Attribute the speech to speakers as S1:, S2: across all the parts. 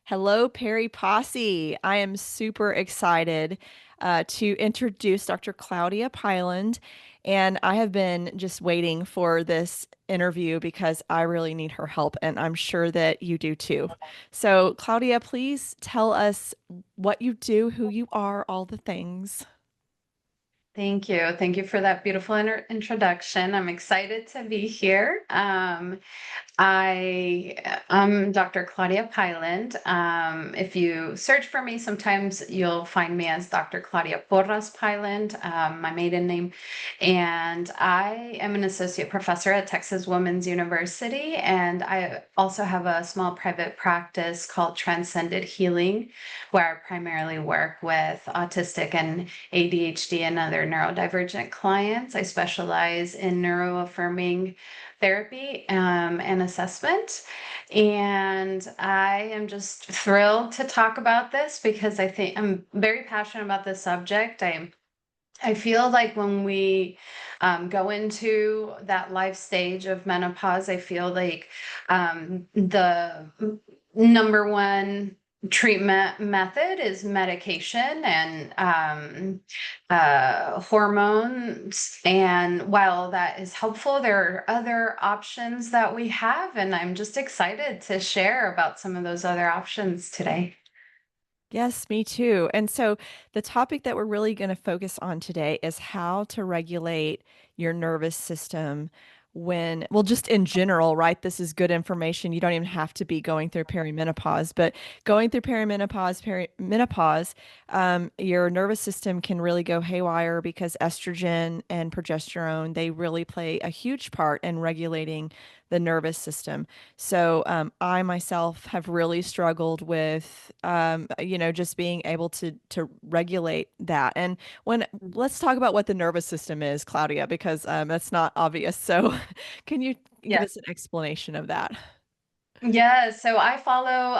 S1: Hello, Peri Posse. I am super excited to introduce Dr. Claudia Pyland. And I have been just waiting for this interview because I really need her help, and I'm sure that you do too. So, Claudia, please tell us what you do, who you are, all the things.
S2: Thank you. Thank you for that beautiful introduction. I'm excited to be here. I'm Dr. Claudia Pyland. If you search for me, sometimes you'll find me as Dr. Claudia Porras Pyland, my maiden name. And I am an associate professor at Texas Women's University. And I also have a small private practice called Transcended Healing, where I primarily work with autistic and ADHD and other neurodivergent clients. I specialize in neuroaffirming therapy and assessment. And I am just thrilled to talk about this because I think I'm very passionate about this subject. I feel like when we go into that life stage of menopause, I feel like the number one treatment method is medication and hormones. And while that is helpful, there are other options that we have. And I'm just excited to share about some of those other options today.
S1: Yes, me too. And so the topic that we're really going to focus on today is how to regulate your nervous system when, well, just in general, right? This is good information. You don't even have to be going through perimenopause, but going through perimenopause, your nervous system can really go haywire because estrogen and progesterone, they really play a huge part in regulating the nervous system. So I myself have really struggled with, just being able to regulate that. And when let's talk about what the nervous system is, Claudia, because that's not obvious. So can you give
S2: Yeah.
S1: us an explanation of that?
S2: Yeah, so I follow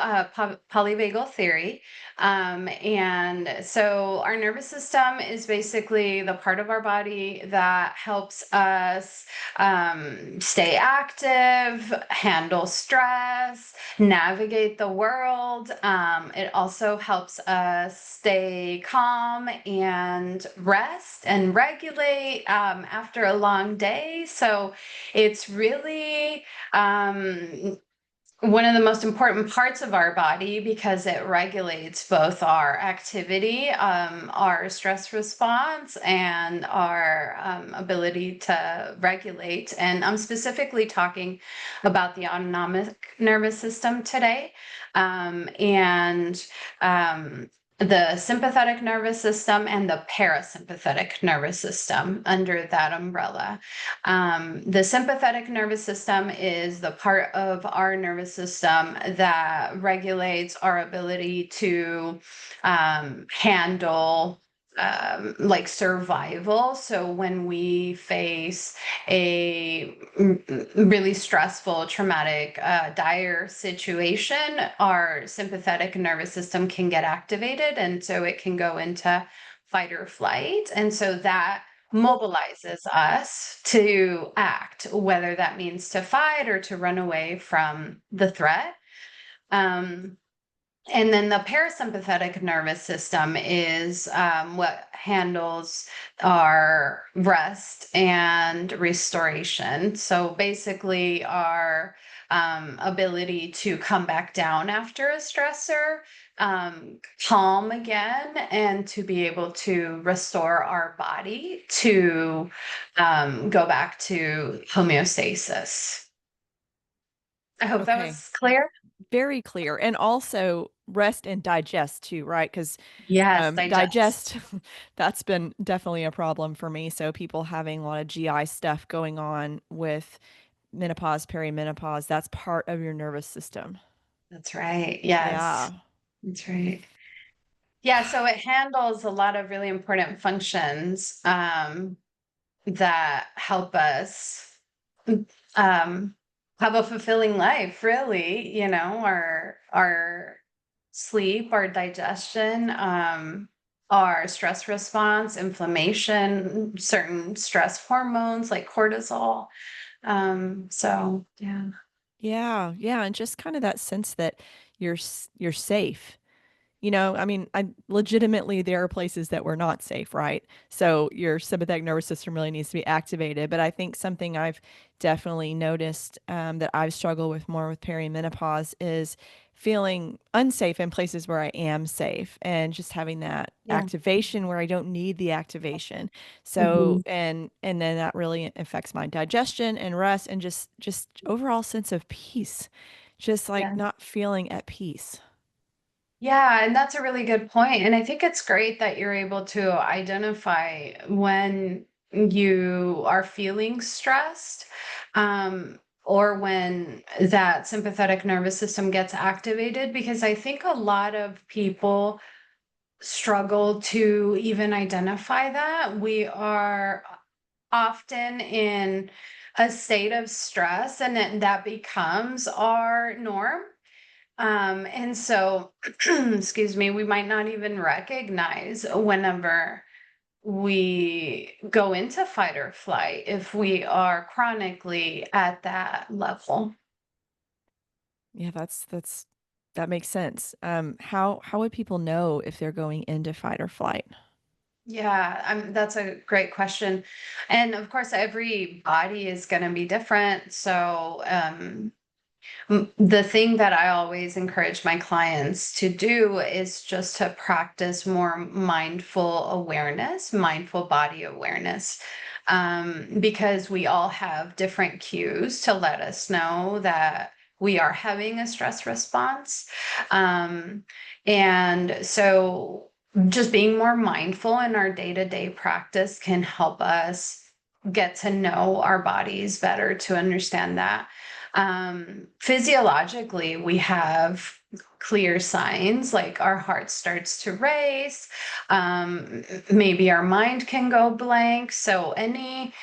S2: polyvagal theory. And so our nervous system is basically the part of our body that helps us stay active, handle stress, navigate the world. It also helps us stay calm and rest and regulate after a long day. So it's really one of the most important parts of our body because it regulates both our activity, our stress response, and our ability to regulate. And I'm specifically talking about the autonomic nervous system today. And the sympathetic nervous system and the parasympathetic nervous system under that umbrella. The sympathetic nervous system is the part of our nervous system that regulates our ability to handle like survival. So when we face a really stressful, traumatic, dire situation, our sympathetic nervous system can get activated. And so it can go into fight or flight. And so that mobilizes us to act, whether that means to fight or to run away from the threat. Um, and then the parasympathetic nervous system is what handles our rest and restoration. So basically, our ability to come back down after a stressor, calm again, and to be able to restore our body to go back to homeostasis. I hope that
S1: Okay,
S2: was clear.
S1: very clear. And also rest and digest too, right? Because
S2: Yes, digest.
S1: digest, that's been definitely a problem for me. So people having a lot of GI stuff going on with menopause, perimenopause, that's part of your nervous system.
S2: That's right. Yes,
S1: Yeah.
S2: that's right. Yeah, so it handles a lot of really important functions that help us um, have a fulfilling life, really, our sleep, our digestion, our stress response, inflammation, certain stress hormones like cortisol. So yeah.
S1: Yeah, yeah, and just kind of that sense that you're safe. I mean, I legitimately there are places that we're not safe, right? So your sympathetic nervous system really needs to be activated. But I think something I've definitely noticed that I've struggled with more with perimenopause is feeling unsafe in places where I am safe and just having that
S2: Yeah.
S1: activation where I don't need the activation. So
S2: Mhm.
S1: and then that really affects my digestion and rest and just overall sense of peace. Just like
S2: Yeah.
S1: not feeling at peace.
S2: Yeah, and that's a really good point. And I think it's great that you're able to identify when you are feeling stressed, or when that sympathetic nervous system gets activated, because I think a lot of people struggle to even identify that. We are often in a state of stress, and then that becomes our norm. And so, excuse me, we might not even recognize whenever we go into fight or flight if we are chronically at that level.
S1: Yeah, that makes sense. How would people know if they're going into fight or flight?
S2: Yeah, that's a great question. And of course, every body is going to be different. So, the thing that I always encourage my clients to do is just to practice more mindful awareness, mindful body awareness, because we all have different cues to let us know that we are having a stress response. Um, and so just being more mindful in our day to day practice can help us get to know our bodies better to understand that. Physiologically, we have clear signs like our heart starts to race, maybe our mind can go blank. So any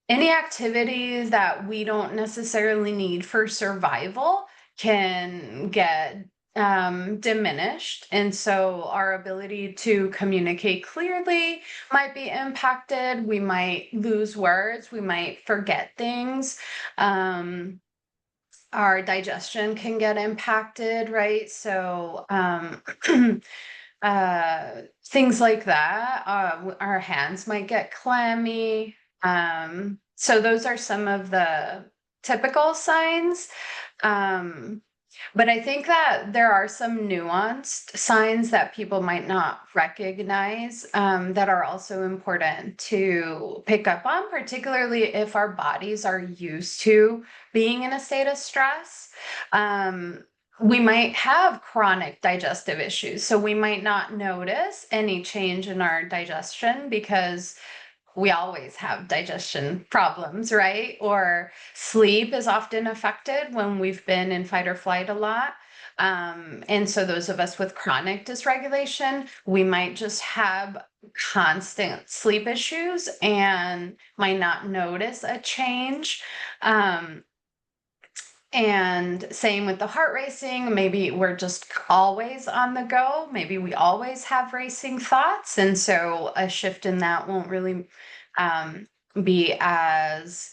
S2: activities that we don't necessarily need for survival can get diminished. And so our ability to communicate clearly might be impacted. We might lose words, we might forget things. Um, our digestion can get impacted, right? So, things like that. Our hands might get clammy. So those are some of the typical signs. Um, but I think that there are some nuanced signs that people might not recognize, that are also important to pick up on, particularly if our bodies are used to being in a state of stress. Um, we might have chronic digestive issues, so we might not notice any change in our digestion because we always have digestion problems, right? Or sleep is often affected when we've been in fight or flight a lot. And so, those of us with chronic dysregulation, we might just have constant sleep issues and might not notice a change. Um, and same with the heart racing. Maybe we're just always on the go. Maybe we always have racing thoughts. And so a shift in that won't really um, be as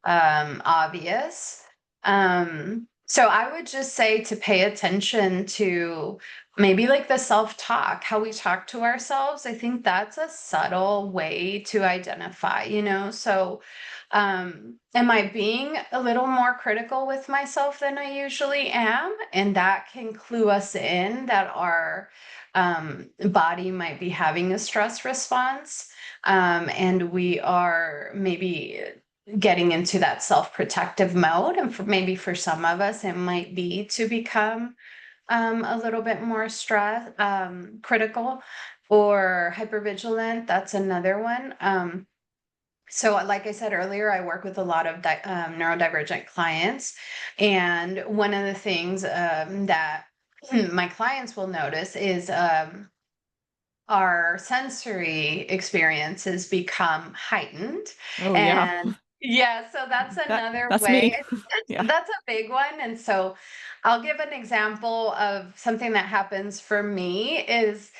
S2: obvious. So I would just say to pay attention to maybe like the self talk, how we talk to ourselves. I think that's a subtle way to identify, you know? So, am I being a little more critical with myself than I usually am? And that can clue us in that our body might be having a stress response. And we are maybe getting into that self-protective mode. And maybe for some of us, it might be to become a little bit more stress critical or hypervigilant. That's another one. So, like I said earlier, I work with a lot of neurodivergent clients. And one of the things that my clients will notice is our sensory experiences become heightened.
S1: Oh yeah.
S2: And yeah, so that's another
S1: That's
S2: way.
S1: me.
S2: I think
S1: Yeah.
S2: that's a big one. And so I'll give an example of something that happens for me is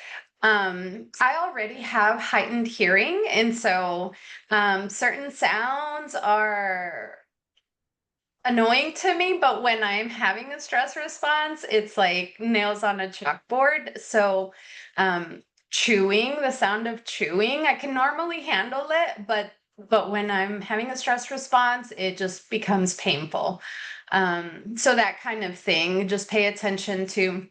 S2: I already have heightened hearing. And so certain sounds are annoying to me, but when I'm having a stress response, it's like nails on a chalkboard. So, chewing, the sound of chewing, I can normally handle it, but when I'm having a stress response, it just becomes painful. So that kind of thing, just pay attention to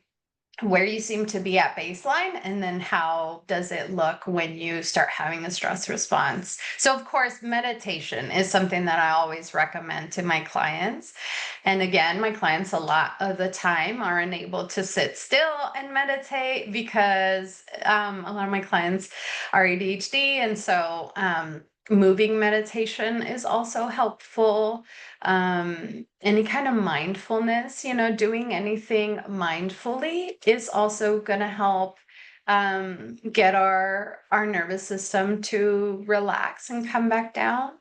S2: where you seem to be at baseline and then how does it look when you start having a stress response. So of course meditation is something that I always recommend to my clients, and again my clients a lot of the time are unable to sit still and meditate because a lot of my clients are ADHD, and so moving meditation is also helpful. Any kind of mindfulness, doing anything mindfully is also going to help get our nervous system to relax and come back down.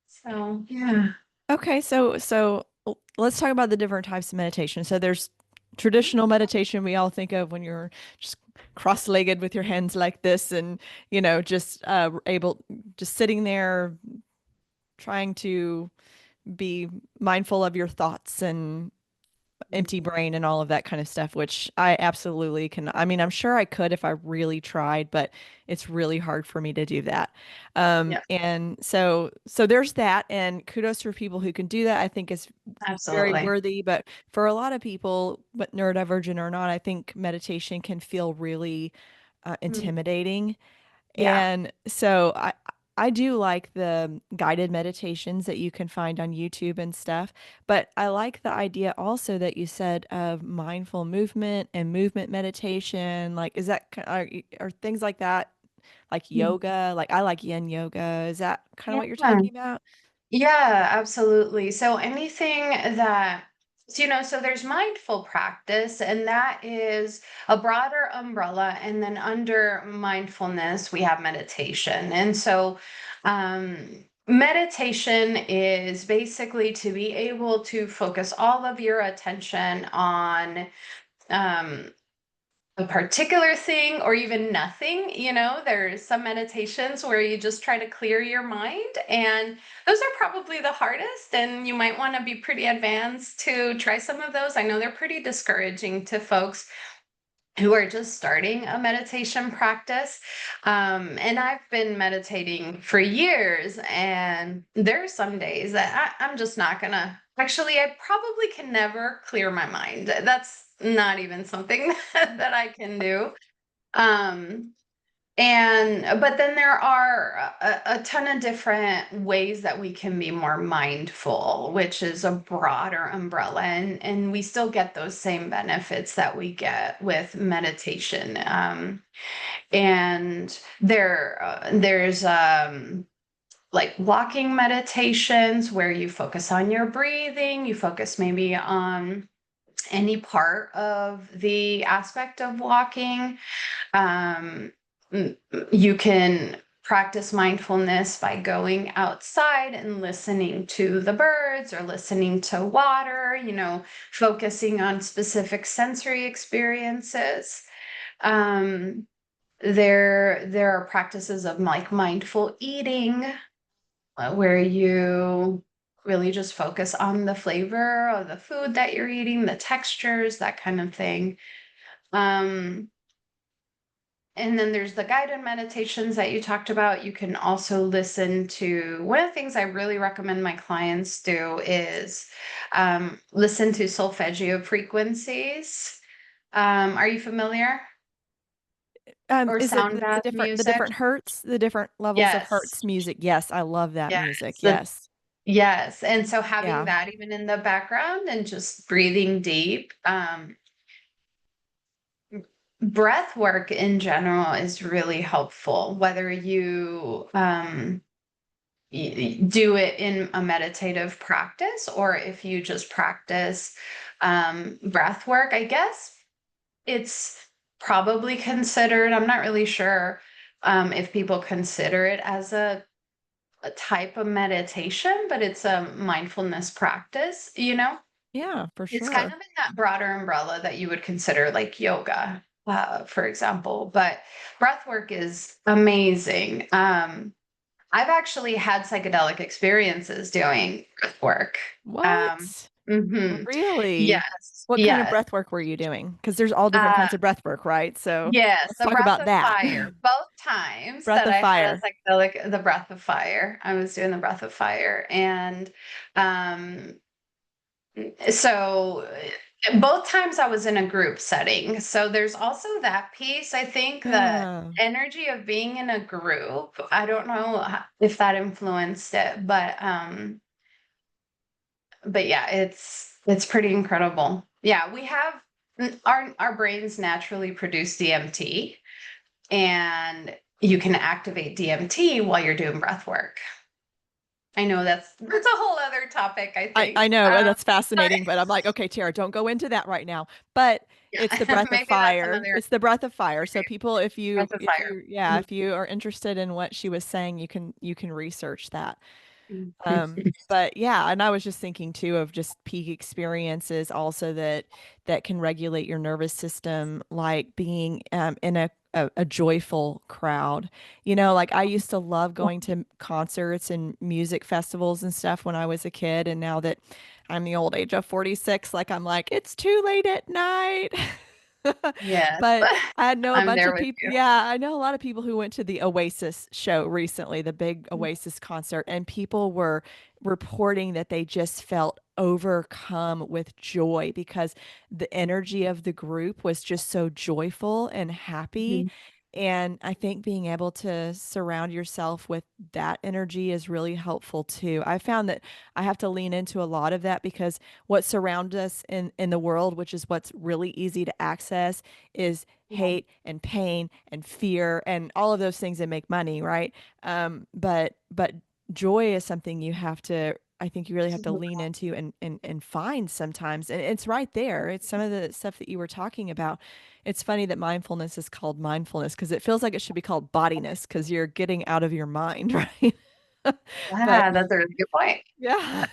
S2: So yeah.
S1: Okay, so let's talk about the different types of meditation. So there's traditional meditation we all think of when you're just cross-legged with your hands like this and just able just sitting there trying to be mindful of your thoughts and empty brain and all of that kind of stuff, which I absolutely can. I mean, I'm sure I could if I really tried, but it's really hard for me to do that.
S2: Yeah,
S1: And so there's that, and kudos for people who can do that. I think is very
S2: absolutely.
S1: worthy, but for a lot of people, but neurodivergent or not, I think meditation can feel really
S2: Mm,
S1: intimidating.
S2: yeah.
S1: And so I do like the guided meditations that you can find on YouTube and stuff, but I like the idea also that you said of mindful movement and movement meditation. Like, is that are things like that like
S2: Mm.
S1: yoga? Like I like yin yoga. Is that kind of what you're
S2: Yeah.
S1: talking about?
S2: Yeah, absolutely. So anything that, so there's mindful practice, and that is a broader umbrella. And then under mindfulness, we have meditation. And so, meditation is basically to be able to focus all of your attention on, um, a particular thing or even nothing. There's some meditations where you just try to clear your mind, and those are probably the hardest, and you might want to be pretty advanced to try some of those. I know they're pretty discouraging to folks who are just starting a meditation practice. And I've been meditating for years, and there are some days that I'm just not gonna. Actually, I probably can never clear my mind. That's not even something that I can do. Um, and but then there are a ton of different ways that we can be more mindful, which is a broader umbrella, and we still get those same benefits that we get with meditation. And there's like walking meditations where you focus on your breathing, you focus maybe on any part of the aspect of walking. um, you can practice mindfulness by going outside and listening to the birds or listening to water, focusing on specific sensory experiences. Um, there are practices of like mindful eating, where you really just focus on the flavor of the food that you're eating, the textures, that kind of thing. Um, And then there's the guided meditations that you talked about. You can also listen to, one of the things I really recommend my clients do is listen to solfeggio frequencies. Are you familiar? Or
S1: Is it
S2: sound bath
S1: the
S2: music?
S1: different hertz, the different levels of
S2: Yes.
S1: hertz music? Yes, I love that
S2: Yes.
S1: music. Yes.
S2: Yes. And so having
S1: Yeah.
S2: that even in the background and just breathing deep. Breath work in general is really helpful, whether you do it in a meditative practice or if you just practice breath work. I guess it's probably considered, I'm not really sure if people consider it as a type of meditation, but it's a mindfulness practice.
S1: Yeah, for
S2: It's kind
S1: sure.
S2: of in that broader umbrella that you would consider like yoga, for example. But breath work is amazing. I've actually had psychedelic experiences doing breath work. Um,
S1: What?
S2: hmm
S1: Really?
S2: Yes,
S1: What kind of
S2: yes.
S1: breath work were you doing? Because there's all different
S2: Uh,
S1: kinds of breath work, right? So
S2: yes,
S1: let's
S2: the
S1: talk
S2: breath
S1: about
S2: of
S1: that.
S2: fire. Both times
S1: Breath
S2: that
S1: of
S2: I had
S1: fire.
S2: a psychedelic, the breath of fire, I was doing the breath of fire. And um, so both times I was in a group setting. So there's also that piece. I think the
S1: Yeah.
S2: energy of being in a group, I don't know if that influenced it, but yeah, it's pretty incredible. Yeah, we have our brains naturally produce DMT, and you can activate DMT while you're doing breath work. I know that's a whole other topic, I think.
S1: I know that's
S2: But
S1: fascinating, but I'm like, okay, Tara, don't go into that right now. But it's the
S2: yeah,
S1: breath of
S2: maybe that's
S1: fire.
S2: another
S1: It's the breath of fire. So people,
S2: breath of fire.
S1: if you are interested in what she was saying, you can research that.
S2: Mhm.
S1: But yeah, and I was just thinking too of just peak experiences also that can regulate your nervous system, like being in a joyful crowd. You know, like I used to love going to concerts and music festivals and stuff when I was a kid, and now that I'm the old age of 46, like I'm like, it's too late at night.
S2: Yes,
S1: But I know a
S2: I'm
S1: bunch
S2: there
S1: of
S2: with
S1: people.
S2: you.
S1: Yeah, I know a lot of people who went to the Oasis show recently, the big Oasis concert, and people were reporting that they just felt overcome with joy because the energy of the group was just so joyful and happy.
S2: Mhm.
S1: And I think being able to surround yourself with that energy is really helpful too. I found that I have to lean into a lot of that because what surrounds us in the world, which is what's really easy to access, is
S2: Yeah.
S1: hate and pain and fear and all of those things that make money, right? But joy is something you have to. I think you really have to lean into and find sometimes. And it's right there. It's some of the stuff that you were talking about. It's funny that mindfulness is called mindfulness because it feels like it should be called bodiness because you're getting out of your mind, right? But
S2: Yeah, that's a really good point.
S1: yeah.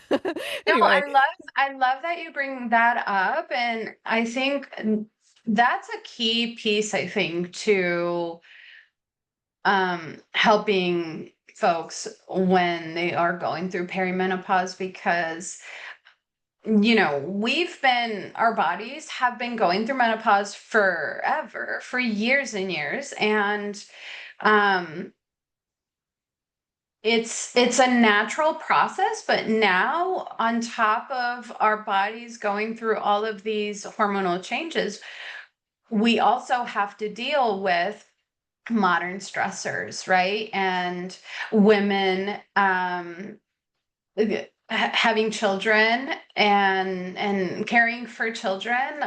S2: No,
S1: Anyway,
S2: I love that you bring that up, and I think that's a key piece, I think, to helping folks when they are going through perimenopause because our bodies have been going through menopause forever, for years and years, and um it's a natural process, but now on top of our bodies going through all of these hormonal changes, we also have to deal with modern stressors, right? And women having children and caring for children,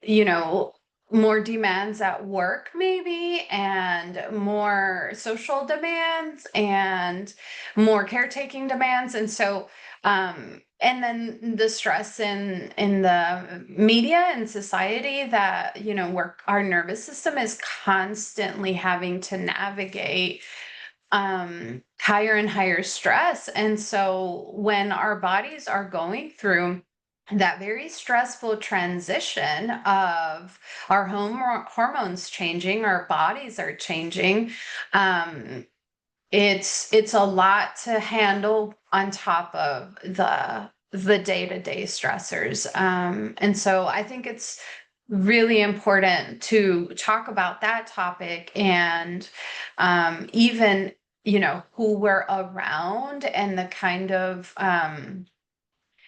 S2: you know, more demands at work, maybe, and more social demands and more caretaking demands. And so, and then the stress in the media and society that, our nervous system is constantly having to navigate higher and higher stress. And so when our bodies are going through that very stressful transition of our hormones changing, our bodies are changing, it's a lot to handle on top of the day-to-day stressors. And so I think it's really important to talk about that topic and even who we're around and the kind of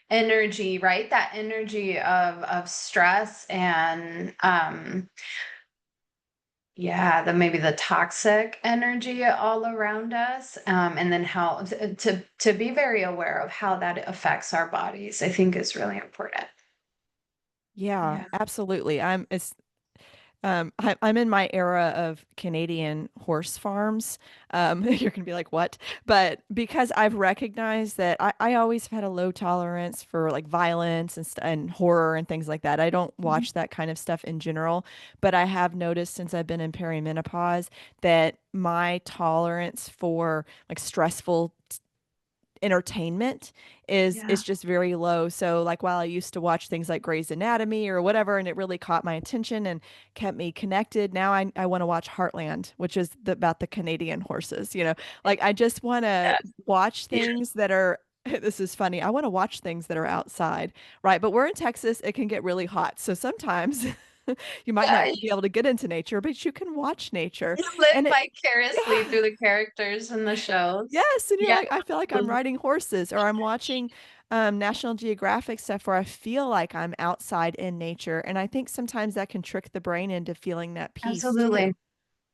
S2: energy, right? That energy of stress and yeah, the maybe the toxic energy all around us, and then how to be very aware of how that affects our bodies, I think is really important.
S1: yeah,
S2: Yeah.
S1: absolutely. I'm in my era of Canadian horse farms. You're gonna be like, what? But because I've recognized that I always had a low tolerance for like violence and horror and things like that. I don't
S2: Mhm.
S1: watch that kind of stuff in general, but I have noticed since I've been in perimenopause that my tolerance for like stressful entertainment
S2: Yeah.
S1: is just very low. So like while I used to watch things like Grey's Anatomy or whatever, and it really caught my attention and kept me connected, now I want to watch Heartland, which is about the Canadian horses. Like I just want to watch
S2: Yeah.
S1: things that are. This is funny. I want to watch things that are outside, right? But we're in Texas. It can get really hot. So sometimes you might
S2: Yeah.
S1: not be able to get into nature, but you can watch nature.
S2: You live
S1: And it,
S2: vicariously
S1: yeah.
S2: through the characters in the shows.
S1: Yes, and you're
S2: Yeah.
S1: like, I feel like I'm riding horses, or I'm watching National Geographic stuff where I feel like I'm outside in nature. And I think sometimes that can trick the brain into feeling that peace too.
S2: Absolutely.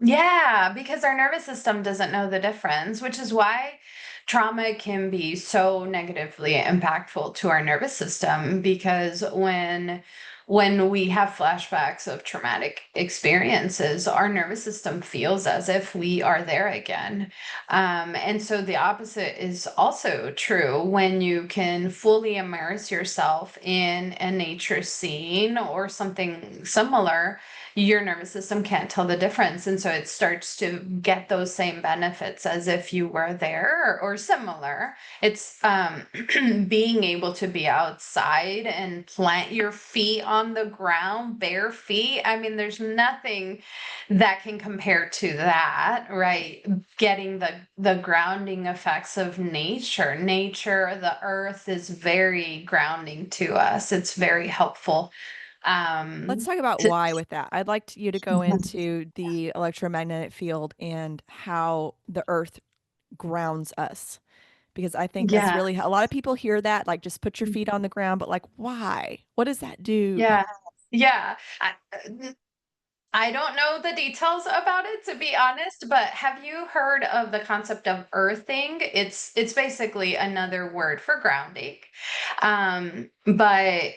S2: Yeah, because our nervous system doesn't know the difference, which is why trauma can be so negatively impactful to our nervous system because when we have flashbacks of traumatic experiences, our nervous system feels as if we are there again. And so the opposite is also true when you can fully immerse yourself in a nature scene or something similar. Your nervous system can't tell the difference. And so it starts to get those same benefits as if you were there or similar. It's being able to be outside and plant your feet on the ground, bare feet. I mean, there's nothing that can compare to that, right? Getting the grounding effects of nature. Nature, the earth is very grounding to us. It's very helpful.
S1: Let's
S2: Um,
S1: talk about
S2: to,
S1: why with that. I'd like you to go into the electromagnetic field and how the earth grounds us. Because I think that's
S2: yeah.
S1: really a lot of people hear that, like just put your feet on the ground, but like, why? What does that do?
S2: Yeah. Yeah. I don't know the details about it to be honest, but have you heard of the concept of earthing? It's basically another word for grounding. But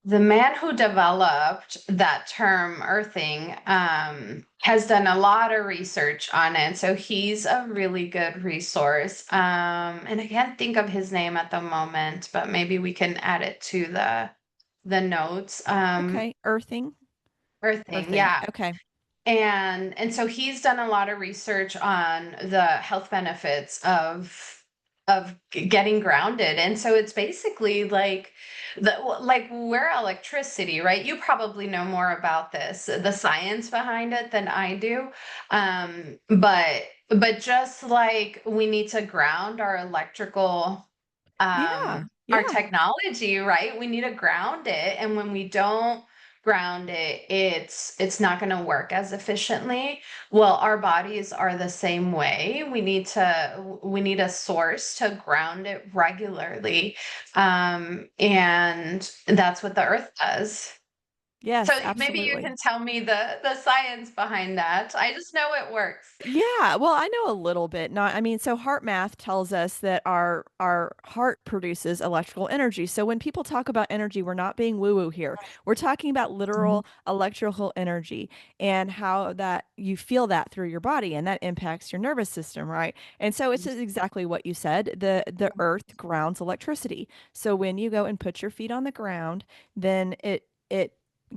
S2: the man who developed that term earthing has done a lot of research on it. So he's a really good resource. And I can't think of his name at the moment, but maybe we can add it to the notes.
S1: Okay, earthing,
S2: Earthing,
S1: earthing.
S2: yeah.
S1: Okay.
S2: And so he's done a lot of research on the health benefits of getting grounded. And so it's basically like we're electricity, right? You probably know more about this, the science behind it than I do. But just like we need to ground our electrical
S1: Yeah.
S2: our
S1: Yeah.
S2: technology, right? We need to ground it. And when we don't ground it, it's not going to work as efficiently. Well, our bodies are the same way. We need a source to ground it regularly. And that's what the earth does. So
S1: Yes,
S2: maybe you
S1: absolutely.
S2: can tell me the science behind that. I just know it works.
S1: Yeah, well, I know a little bit. Not, I mean, so heart math tells us that our heart produces electrical energy. So when people talk about energy, we're not being woo-woo here. We're talking about
S2: Mhm.
S1: literal electrical energy and how that you feel that through your body and that impacts your nervous system, right? And so it's exactly what you said. The earth grounds electricity. So when you go and put your feet on the ground, then it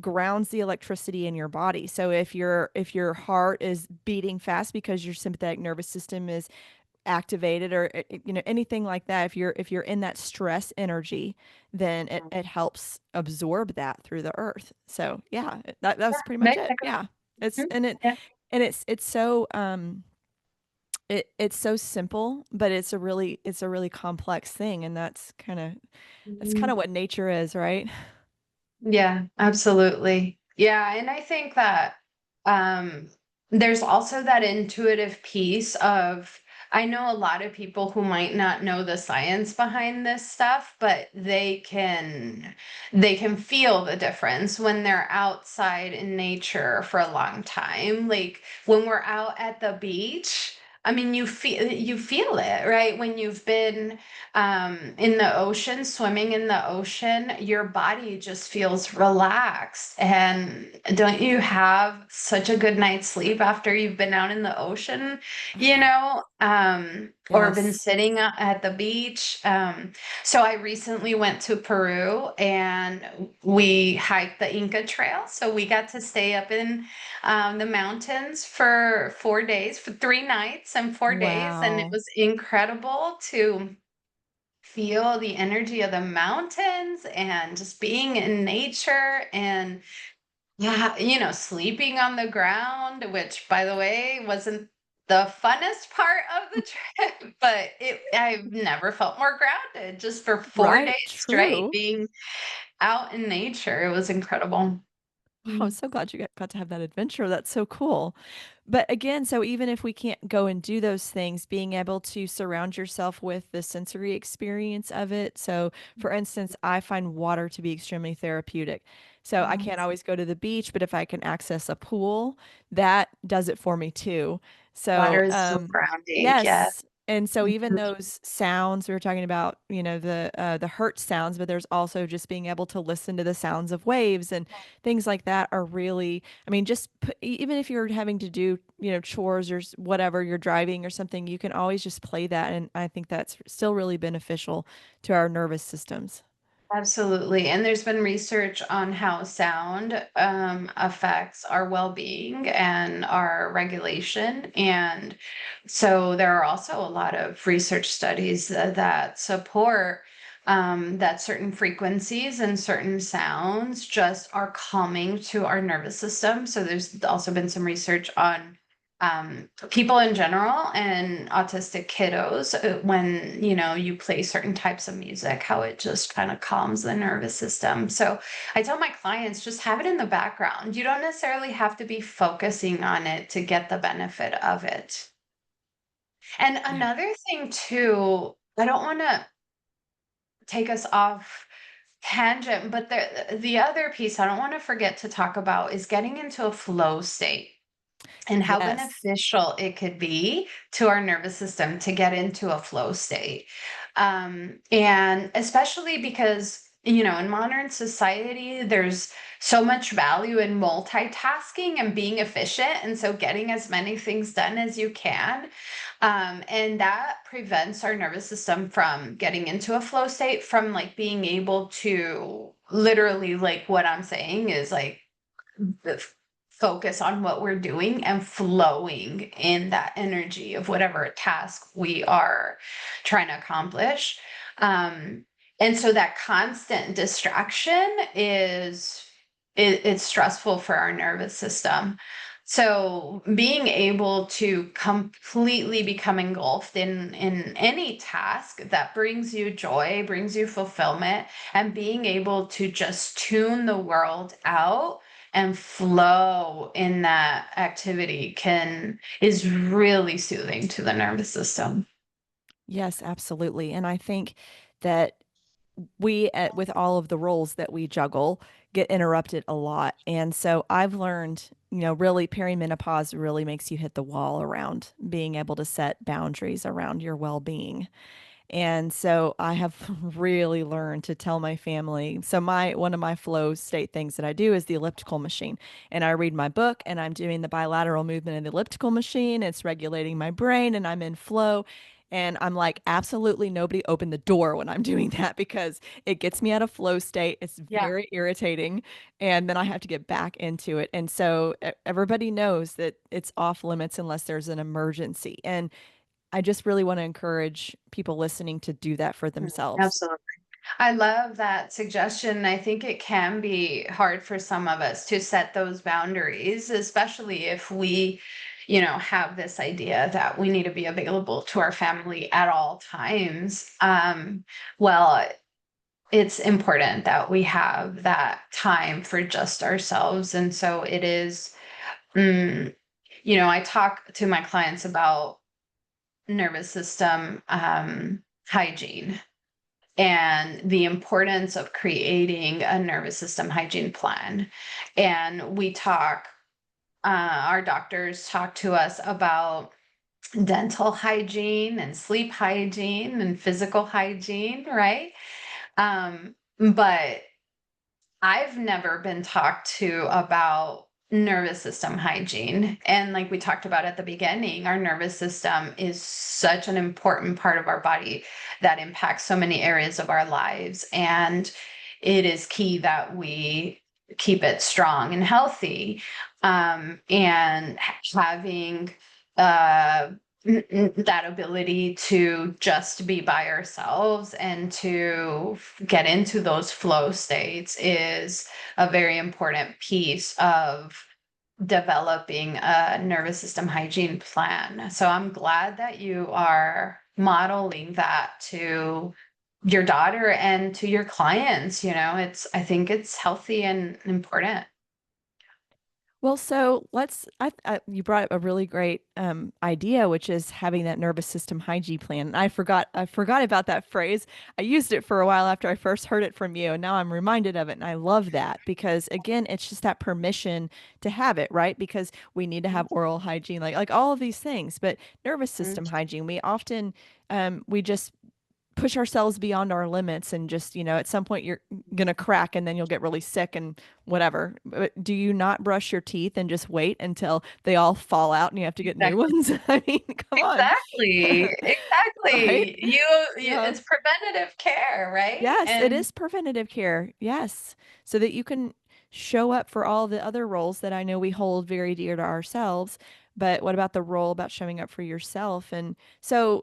S1: grounds the electricity in your body. So if your heart is beating fast because your sympathetic nervous system is activated or anything like that, if you're in that stress energy, then it helps absorb that through the earth. So yeah, that's pretty much
S2: Makes
S1: it. Yeah. It's
S2: sense.
S1: and it
S2: Yeah.
S1: and it's so it's so simple, but it's a really complex thing, and that's kind of what nature is, right?
S2: Yeah, absolutely. Yeah, and I think that um there's also that intuitive piece of I know a lot of people who might not know the science behind this stuff, but they can feel the difference when they're outside in nature for a long time. Like when we're out at the beach, I mean you feel it, right? When you've been in the ocean, swimming in the ocean, your body just feels relaxed. And don't you have such a good night's sleep after you've been out in the ocean, or been
S1: Yes.
S2: sitting at the beach? So I recently went to Peru and we hiked the Inca Trail. So we got to stay up in the mountains for 4 days, for 3 nights. retreats and 4 days, and it
S1: Wow.
S2: was incredible to feel the energy of the mountains and just being in nature and yeah, sleeping on the ground, which by the way wasn't the funnest part of the trip, but I've never felt more grounded just for 4 days
S1: Right,
S2: straight
S1: true.
S2: being out in nature. It was incredible.
S1: Wow, I'm
S2: Mm.
S1: so glad you got to have that adventure. That's so cool. But again, so even if we can't go and do those things, being able to surround yourself with the sensory experience of it. So, for instance, I find water to be extremely therapeutic. So, I can't
S2: Yes.
S1: always go to the beach, but if I can access a pool, that does it for me too. So,
S2: Water is so grounding. Yeah.
S1: yes. And so even
S2: Mhm.
S1: those sounds we were talking about, the hurt sounds, but there's also just being able to listen to the sounds of waves and things like that are really, I mean, even if you're having to do, chores or whatever, you're driving or something, you can always just play that. And I think that's still really beneficial to our nervous systems.
S2: Absolutely. And there's been research on how sound affects our well-being and our regulation. And so there are also a lot of research studies that support that certain frequencies and certain sounds just are calming to our nervous system. So there's also been some research on people in general and autistic kiddos when you play certain types of music, how it just kind of calms the nervous system. So I tell my clients, just have it in the background. You don't necessarily have to be focusing on it to get the benefit of it. And
S1: Yeah.
S2: another thing too, I don't want to take us off tangent, but the other piece I don't want to forget to talk about is getting into a flow state and how
S1: Yes.
S2: beneficial it could be to our nervous system to get into a flow state. And especially because, in modern society, there's so much value in multitasking and being efficient. And so getting as many things done as you can. And that prevents our nervous system from getting into a flow state, from like being able to literally, like what I'm saying is like, the focus on what we're doing and flowing in that energy of whatever task we are trying to accomplish. Um, and so that constant distraction it's stressful for our nervous system. So being able to completely become engulfed in any task that brings you joy, brings you fulfillment, and being able to just tune the world out and flow in that activity can is really soothing to the nervous system.
S1: Yes, absolutely. And I think that with all of the roles that we juggle, get interrupted a lot. And so I've learned, really perimenopause really makes you hit the wall around being able to set boundaries around your well-being. And so I have really learned to tell my family. So my one of my flow state things that I do is the elliptical machine. And I read my book and I'm doing the bilateral movement in the elliptical machine. It's regulating my brain and I'm in flow. And I'm like, absolutely nobody open the door when I'm doing that because it gets me out of flow state. It's
S2: Yeah.
S1: very irritating. And then I have to get back into it. And so everybody knows that it's off limits unless there's an emergency. And I just really want to encourage people listening to do that for
S2: Mhm.
S1: themselves.
S2: Absolutely. I love that suggestion. I think it can be hard for some of us to set those boundaries, especially if we, have this idea that we need to be available to our family at all times. Well, it's important that we have that time for just ourselves. And so it is, mm, I talk to my clients about nervous system hygiene and the importance of creating a nervous system hygiene plan. And our doctors talk to us about dental hygiene and sleep hygiene and physical hygiene, right? But I've never been talked to about nervous system hygiene. And like we talked about at the beginning, our nervous system is such an important part of our body that impacts so many areas of our lives. And it is key that we keep it strong and healthy. And having that ability to just be by ourselves and to get into those flow states is a very important piece of developing a nervous system hygiene plan. So I'm glad that you are modeling that to your daughter and to your clients. I think it's healthy and important.
S1: Well, so you brought up a really great idea, which is having that nervous system hygiene plan. And I forgot about that phrase. I used it for a while after I first heard it from you, and now I'm reminded of it. And I love that because, again, it's just that permission to have it, right? Because we need to have oral hygiene, like all of these things. But nervous system hygiene, we often we just push ourselves beyond our limits and just, at some point you're going to crack and then you'll get really sick and whatever. But do you not brush your teeth and just wait until they all fall out and you have to get new
S2: Exactly.
S1: ones? I mean, come on.
S2: Exactly.
S1: Right?
S2: Exactly.
S1: Yeah.
S2: It's preventative care, right?
S1: Yes, it
S2: And
S1: is preventative care. Yes. So that you can show up for all the other roles that I know we hold very dear to ourselves. But what about the role about showing up for yourself? And so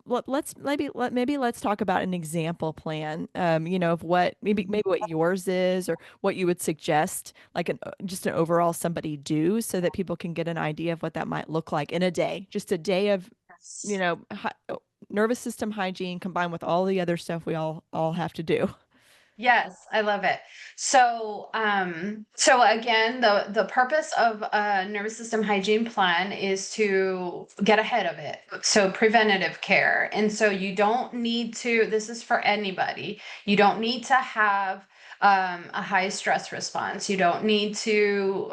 S1: maybe let's talk about an example plan, of what maybe what yours is or what you would suggest, like just an overall somebody do so that people can get an idea of what that might look like in a day, just a day of, you
S2: yes.
S1: know, nervous system hygiene combined with all the other stuff we all have to do.
S2: Yes, I love it. So again, the purpose of a nervous system hygiene plan is to get ahead of it. So preventative care. And so you don't need to, this is for anybody. You don't need to have a high stress response. You don't need to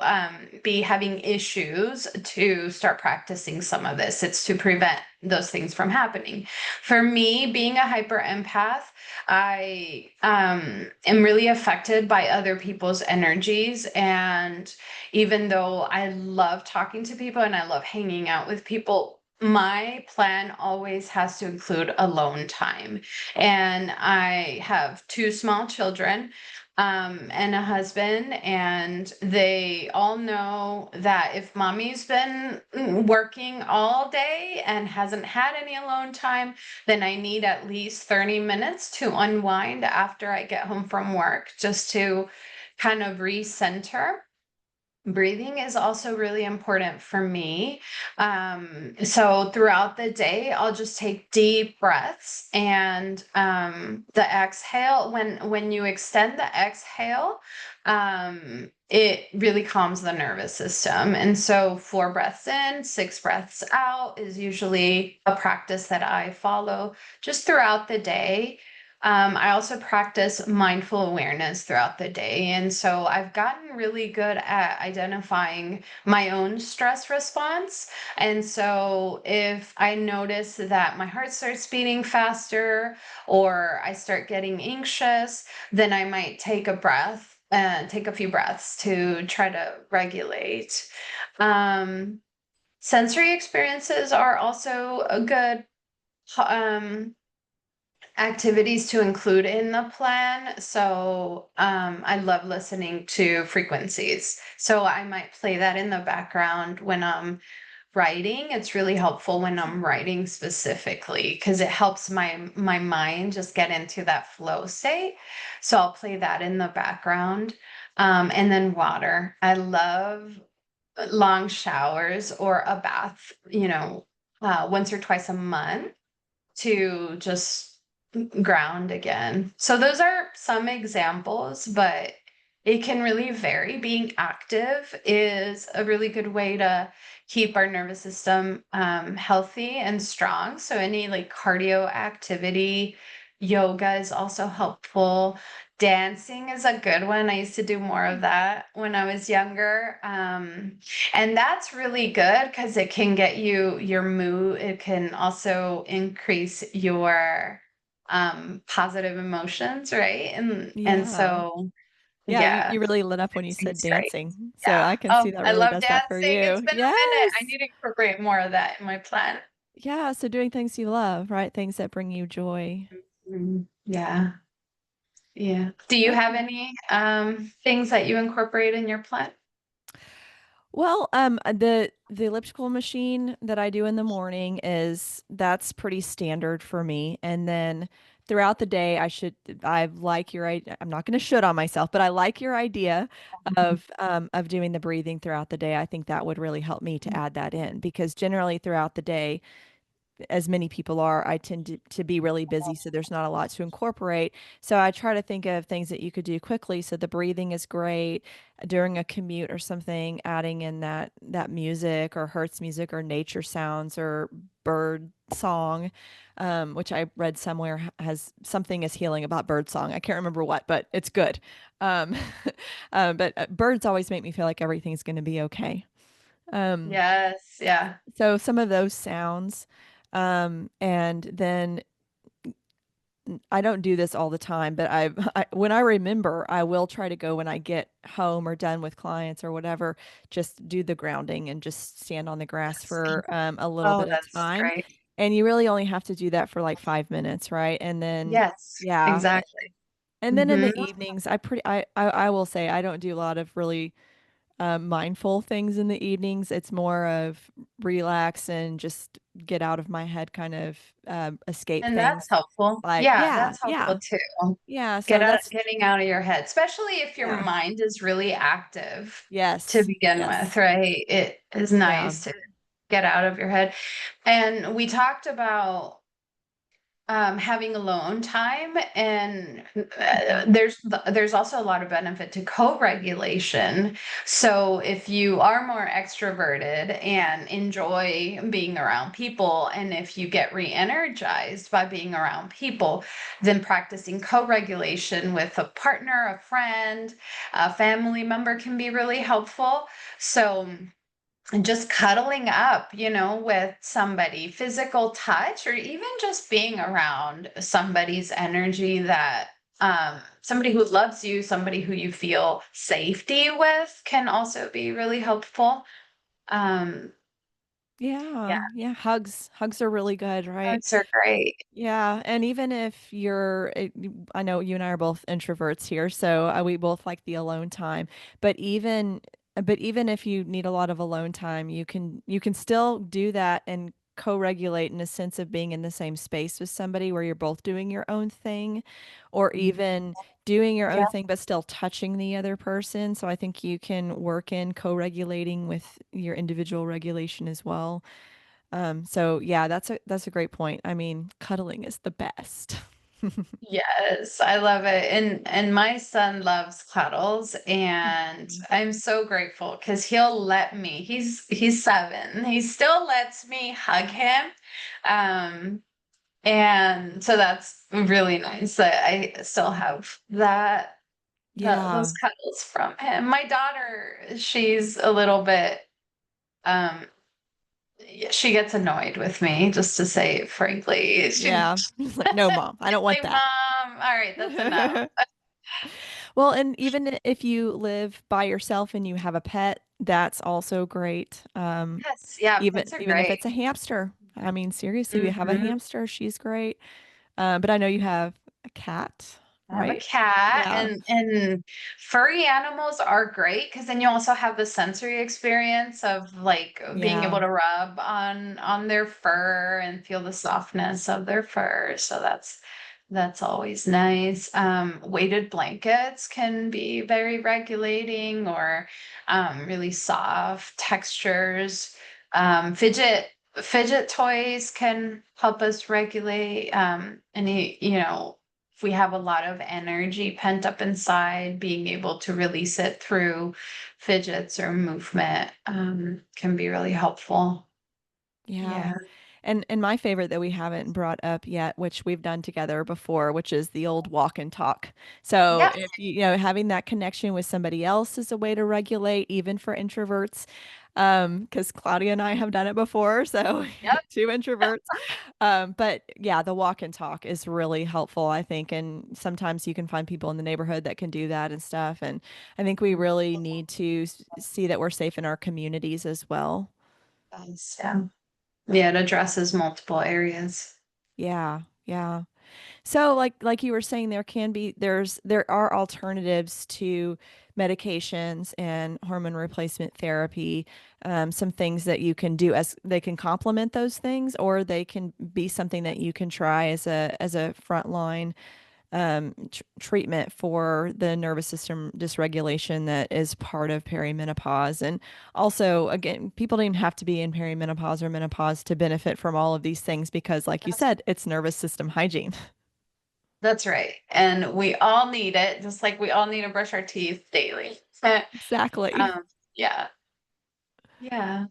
S2: be having issues to start practicing some of this. It's to prevent those things from happening. For me, being a hyper empath, I am really affected by other people's energies. And even though I love talking to people and I love hanging out with people, my plan always has to include alone time. And I have two small children. And a husband, and they all know that if mommy's been working all day and hasn't had any alone time, then I need at least 30 minutes to unwind after I get home from work just to kind of recenter. Breathing is also really important for me. So throughout the day, I'll just take deep breaths, and the exhale, when you extend the exhale, it really calms the nervous system. And so 4 breaths in, 6 breaths out is usually a practice that I follow just throughout the day. I also practice mindful awareness throughout the day. And so I've gotten really good at identifying my own stress response. And so if I notice that my heart starts beating faster or I start getting anxious, then I might take a breath and take a few breaths to try to regulate. Um, Sensory experiences are also a good um, activities to include in the plan. So I love listening to frequencies. So I might play that in the background when I'm writing. It's really helpful when I'm writing specifically because it helps my mind just get into that flow state. So I'll play that in the background. And then water. I love long showers or a bath, once or twice a month to just ground again. So those are some examples, but it can really vary. Being active is a really good way to keep our nervous system healthy and strong. So any like cardio activity, yoga is also helpful. Dancing is a good one. I used to do more of that when I was younger. And that's really good because it can get your mood. It can also increase your positive emotions, right? And
S1: Yeah.
S2: so
S1: Yeah,
S2: yeah,
S1: you really lit up when you said
S2: dancing's great.
S1: dancing. So
S2: Yeah.
S1: I can
S2: Oh,
S1: see that
S2: I
S1: really
S2: love
S1: does that for
S2: dancing. It's
S1: you.
S2: been a minute. I
S1: Yes.
S2: need to incorporate more of that in my plan.
S1: Yeah, so doing things you love, right? Things that bring you joy.
S2: Yeah. Yeah. Do you have
S1: Okay.
S2: any things that you incorporate in your plan?
S1: Well, the elliptical machine that I do in the morning is that's pretty standard for me. And then throughout the day, I like I'm not going to should on myself, but I like your idea of doing the breathing throughout the day. I think that would really help me to add that in because generally throughout the day, as many people are, I tend to be really busy, so there's not a lot to incorporate. So I try to think of things that you could do quickly. So the breathing is great during a commute or something, adding in that music or Hertz music or nature sounds or bird song, which I read somewhere has something is healing about bird song. I can't remember what, but it's good. Um, but birds always make me feel like everything's going to be okay. Um,
S2: Yes, yeah.
S1: so some of those sounds, and then I don't do this all the time, but when I remember, I will try to go when I get home or done with clients or whatever, just do the grounding and just stand on the grass
S2: Yes.
S1: for a little
S2: Oh,
S1: bit of
S2: that's
S1: time.
S2: great.
S1: And you really only have to do that for like 5 minutes, right? And then,
S2: Yes,
S1: yeah.
S2: exactly.
S1: And then in
S2: Hmm.
S1: the evenings, I will say I don't do a lot of really mindful things in the evenings. It's more of relax and just get out of my head kind of escape
S2: And that's
S1: things.
S2: helpful.
S1: Like,
S2: Yeah,
S1: yeah,
S2: that's
S1: yeah,
S2: helpful too.
S1: yeah. So that's,
S2: Getting out of your head, especially if your
S1: yeah,
S2: mind is really active to
S1: yes,
S2: begin with,
S1: yes,
S2: right? It is
S1: yeah,
S2: nice to get out of your head. And we talked about having alone time, and
S1: mhm,
S2: there's also a lot of benefit to co-regulation. So if you are more extroverted and enjoy being around people, and if you get re-energized by being around people, then practicing co-regulation with a partner, a friend, a family member can be really helpful. So and just cuddling up, with somebody, physical touch, or even just being around somebody's energy that somebody who loves you, somebody who you feel safety with can also be really helpful. Um, yeah,
S1: yeah, yeah. Hugs are really good, right?
S2: hugs are great.
S1: Yeah, and even if I know you and I are both introverts here, so we both like the alone time. But even if you need a lot of alone time, you can still do that and co-regulate in a sense of being in the same space with somebody where you're both doing your own thing, or even doing your own
S2: Yeah.
S1: thing but still touching the other person. So I think you can work in co-regulating with your individual regulation as well. So yeah, that's a great point. I mean, cuddling is the best.
S2: Yes, I love it. And my son loves cuddles, and
S1: Mhm.
S2: I'm so grateful because he'll let me. He's 7. He still lets me hug him. Um and so that's really nice that I still have those
S1: Yeah.
S2: cuddles from him. My daughter, she's a little bit um she gets annoyed with me, just to say it frankly. She
S1: Yeah. It's like, no, mom, I don't want
S2: like,
S1: that.
S2: Mom, all right, that's enough.
S1: Well, and even if you live by yourself and you have a pet, that's also great.
S2: Yes, yeah,
S1: Even
S2: pets are
S1: even if
S2: great.
S1: it's a hamster. I mean, seriously, we have a
S2: Mhm.
S1: hamster. She's great. But I know you have a cat,
S2: I have a
S1: right?
S2: cat,
S1: Yeah.
S2: and furry animals are great because then you also have the sensory experience of like being able
S1: Yeah.
S2: to rub on their fur and feel the softness of their fur. So that's always nice. Weighted blankets can be very regulating, or really soft textures. Fidget toys can help us regulate any, if we have a lot of energy pent up inside, being able to release it through fidgets or movement can be really helpful.
S1: Yeah.
S2: Yeah.
S1: And my favorite that we haven't brought up yet, which we've done together before, which is the old walk and talk. So
S2: Yep.
S1: if having that connection with somebody else is a way to regulate, even for introverts. Because Claudia and I have done it before, so
S2: Yep.
S1: two introverts. But yeah, the walk and talk is really helpful, I think. And sometimes you can find people in the neighborhood that can do that and stuff. And I think we really need to see that we're safe in our communities as well.
S2: Yes, yeah. Yeah, it addresses multiple areas.
S1: Yeah, yeah. So like you were saying, there are alternatives to medications and hormone replacement therapy. Some things that you can do as they can complement those things, or they can be something that you can try as a frontline treatment for the nervous system dysregulation that is part of perimenopause. And also, again, people don't even have to be in perimenopause or menopause to benefit from all of these things because, like you said, it's nervous system hygiene.
S2: That's right. And we all need it, just like we all need to brush our teeth daily.
S1: Exactly.
S2: Um, yeah. Yeah.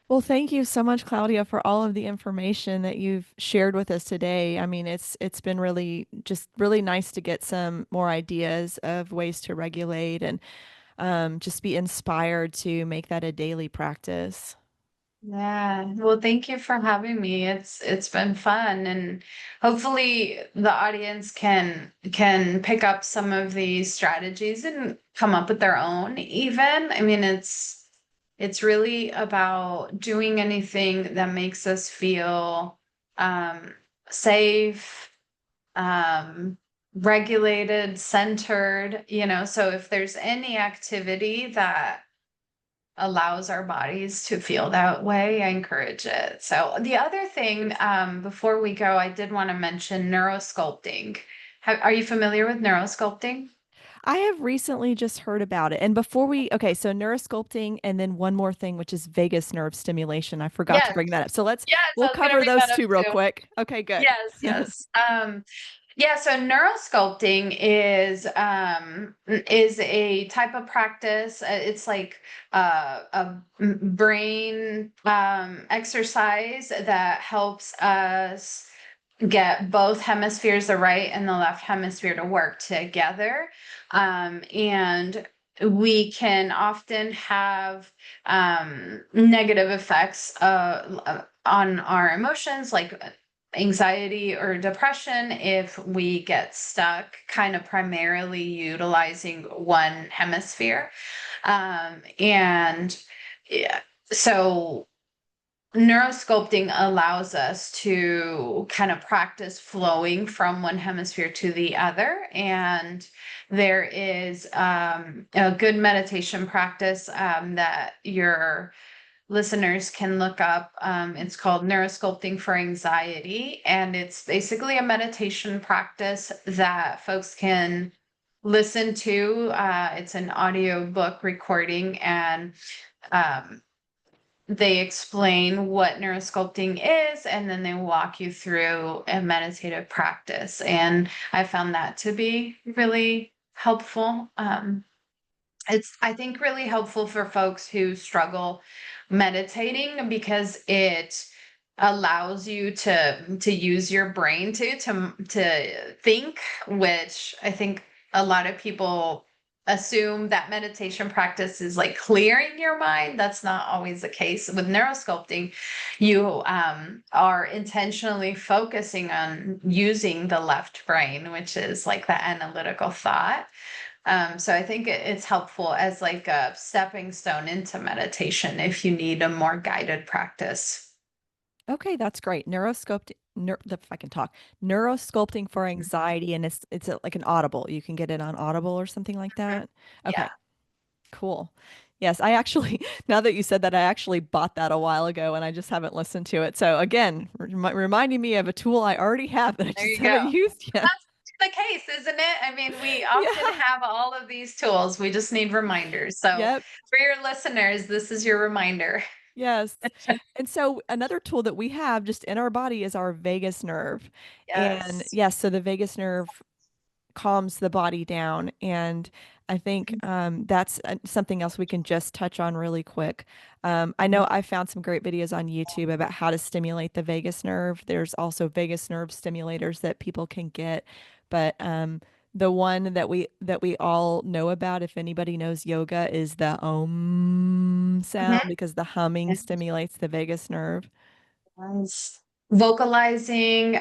S1: Well, thank you so much, Claudia, for all of the information that you've shared with us today. I mean, it's been really just really nice to get some more ideas of ways to regulate and just be inspired to make that a daily practice.
S2: Yeah. Well, thank you for having me. It's been fun, and hopefully the audience can pick up some of these strategies and come up with their own even. I mean, it's really about doing anything that makes us feel um safe, um regulated, centered, so if there's any activity that allows our bodies to feel that way, I encourage it. So the other thing, before we go, I did want to mention neurosculpting. Are you familiar with neurosculpting?
S1: I have recently just heard about it. And before okay, so neurosculpting and then one more thing, which is vagus nerve stimulation. I forgot to
S2: Yes,
S1: bring that up. So
S2: yes, I
S1: we'll
S2: was gonna
S1: cover
S2: bring that
S1: those
S2: up
S1: two real
S2: too.
S1: quick. Okay, good.
S2: Yes, yes. Yeah, so neurosculpting is a type of practice. It's like a brain exercise that helps us get both hemispheres, the right and the left hemisphere, to work together. And we can often have negative effects on our emotions, like anxiety or depression, if we get stuck kind of primarily utilizing one hemisphere. And yeah, so neurosculpting allows us to kind of practice flowing from one hemisphere to the other. And there is a good meditation practice that your listeners can look up. It's called Neurosculpting for Anxiety. And it's basically a meditation practice that folks can listen to. It's an audio book recording, and um, they explain what neurosculpting is, and then they walk you through a meditative practice. And I found that to be really helpful. It's, I think, really helpful for folks who struggle meditating, because it allows you to use your brain to think, which I think a lot of people assume that meditation practice is like clearing your mind. That's not always the case. With neurosculpting, you are intentionally focusing on using the left brain, which is like the analytical thought. So I think it's helpful as like a stepping stone into meditation if you need a more guided practice.
S1: Okay, that's great. If I can talk, neurosculpting for
S2: Mhm.
S1: anxiety, and like an Audible. You can get it on Audible or something like that.
S2: Yeah.
S1: Okay, cool. Yes, I actually, now that you said that, I actually bought that a while ago and I just haven't listened to it. So again, reminding me of a tool I already have that I
S2: There
S1: just
S2: you go.
S1: haven't used yet.
S2: That's the case, isn't it? I mean, we often
S1: Yeah.
S2: have all of these tools. We just need reminders. So
S1: Yep.
S2: for your listeners, this is your reminder.
S1: Yes. And so another tool that we have just in our body is our vagus nerve. And
S2: Yes.
S1: yes, so the vagus nerve calms the body down. And I think that's something else we can just touch on really quick. I know I found some great videos on YouTube about how to stimulate the vagus nerve. There's also vagus nerve stimulators that people can get, but the one that we all know about, if anybody knows yoga, is the Om sound
S2: Mhm.
S1: because the humming stimulates the vagus nerve.
S2: Yes. Vocalizing,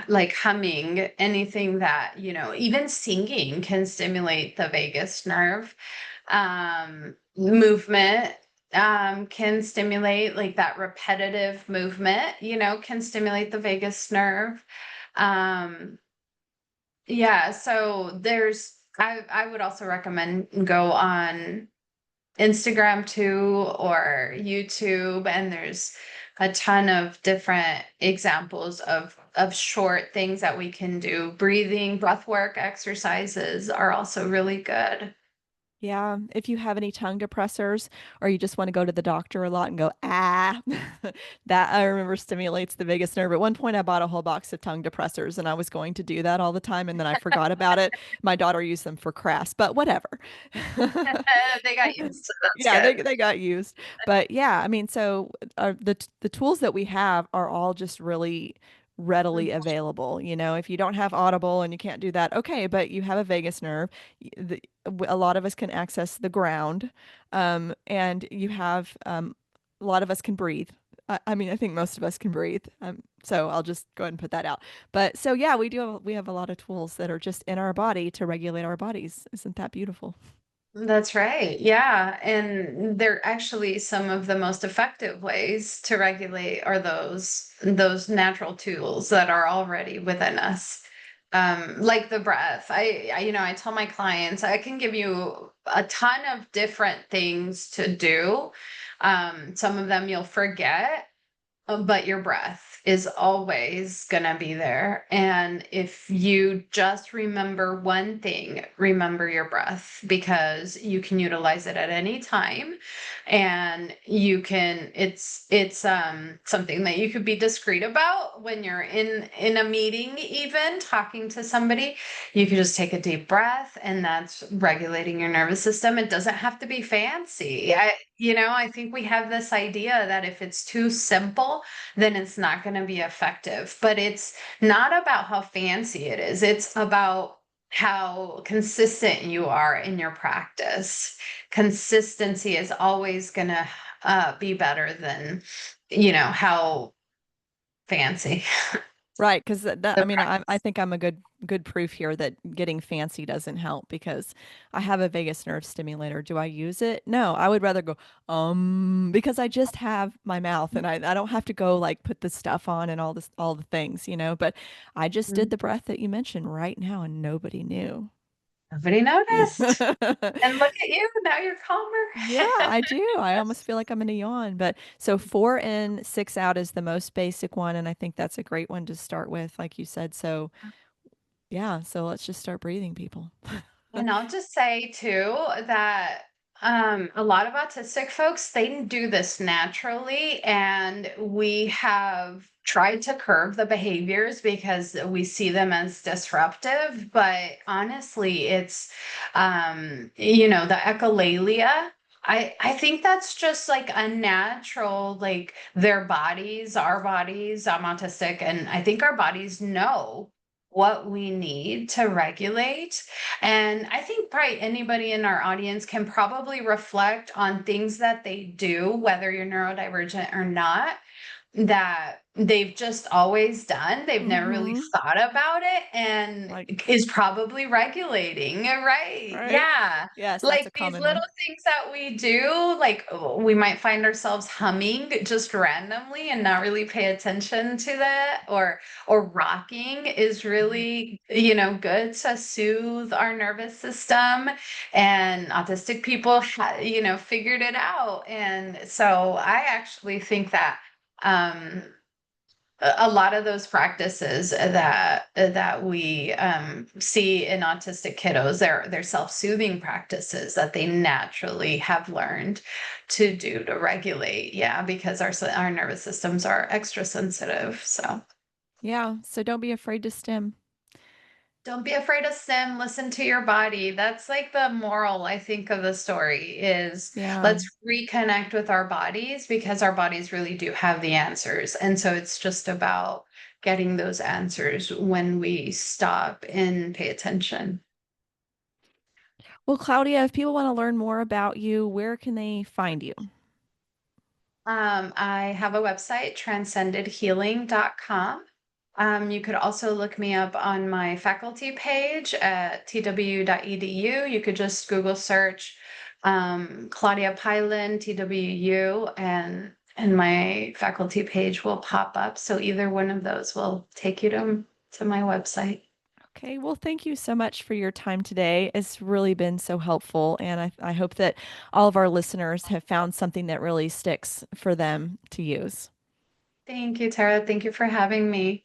S2: like humming, anything that, even singing can stimulate the vagus nerve. Movement, can stimulate, like that repetitive movement, can stimulate the vagus nerve. Um, yeah, so I would also recommend go on Instagram too or YouTube, and there's a ton of different examples of short things that we can do. Breathing, breath work exercises are also really good.
S1: Yeah, if you have any tongue depressors or you just want to go to the doctor a lot and go, ah, that I remember stimulates the vagus nerve. At one point, I bought a whole box of tongue depressors and I was going to do that all the time and then I forgot about it. My daughter used them for crafts, but whatever.
S2: They got used, so that's
S1: Yeah,
S2: good.
S1: they got used. But yeah, I mean, so the tools that we have are all just really readily available. You know, if you don't have Audible and you can't do that, okay, but you have a vagus nerve. A lot of us can access the ground, and you have a lot of us can breathe. I mean, I think most of us can breathe. So I'll just go ahead and put that out. But so yeah, we have a lot of tools that are just in our body to regulate our bodies. Isn't that beautiful?
S2: That's right. Yeah. And they're actually some of the most effective ways to regulate are those natural tools that are already within us. Like the breath. I tell my clients I can give you a ton of different things to do. Some of them you'll forget, but your breath is always gonna be there. And if you just remember one thing, remember your breath because you can utilize it at any time. And it's something that you could be discreet about when you're in a meeting, even talking to somebody. You could just take a deep breath, and that's regulating your nervous system. It doesn't have to be fancy. I think we have this idea that if it's too simple, then it's not going to be effective. But it's not about how fancy it is, it's about how consistent you are in your practice. Consistency is always going to be better than, how fancy
S1: Right, because
S2: the
S1: I mean, I
S2: practice.
S1: think I'm a good proof here that getting fancy doesn't help because I have a vagus nerve stimulator. Do I use it? No, I would rather go because I just have my mouth and I don't have to go like put the stuff on and all the things, you know. But I just did the breath that you mentioned right now and nobody knew.
S2: Nobody noticed. And look at you, now you're
S1: Yeah,
S2: calmer.
S1: I do. I almost feel like I'm in a yawn. But so 4 in, 6 out is the most basic one, and I think that's a great one to start with, like you said. So yeah, so let's just start breathing, people.
S2: And I'll just say too that a lot of autistic folks, they do this naturally, and we have tried to curb the behaviors because we see them as disruptive. But honestly, it's the echolalia. I think that's just like a natural, like their bodies, our bodies. I'm autistic, and I think our bodies know what we need to regulate. And I think probably anybody in our audience can probably reflect on things that they do, whether you're neurodivergent or not, that they've just always done. They've never really
S1: Mm-hmm.
S2: thought about it and
S1: Like,
S2: is probably regulating, right?
S1: right?
S2: Yeah.
S1: Yes, that's
S2: Like
S1: a
S2: these
S1: common
S2: little
S1: one.
S2: things that we do, like we might find ourselves humming just randomly and not really pay attention to that, or rocking is really, good to soothe our nervous system. And autistic people, figured it out. And so I actually think that um a lot of those practices that we see in autistic kiddos, they're self-soothing practices that they naturally have learned to do to regulate, yeah, because our nervous systems are extra sensitive. So
S1: Yeah, so don't be afraid to stim.
S2: don't be afraid of sim, listen to your body. That's like the moral, I think, of the story is
S1: Yeah.
S2: let's reconnect with our bodies because our bodies really do have the answers. And so it's just about getting those answers when we stop and pay attention.
S1: Well, Claudia, if people want to learn more about you, where can they find you?
S2: I have a website, transcendedhealing.com. You could also look me up on my faculty page at tw.edu. You could just Google search Claudia Pyland, TWU, and my faculty page will pop up. So either one of those will take you to my website.
S1: Okay, well, thank you so much for your time today. It's really been so helpful, and I hope that all of our listeners have found something that really sticks for them to use.
S2: Thank you, Tara. Thank you for having me.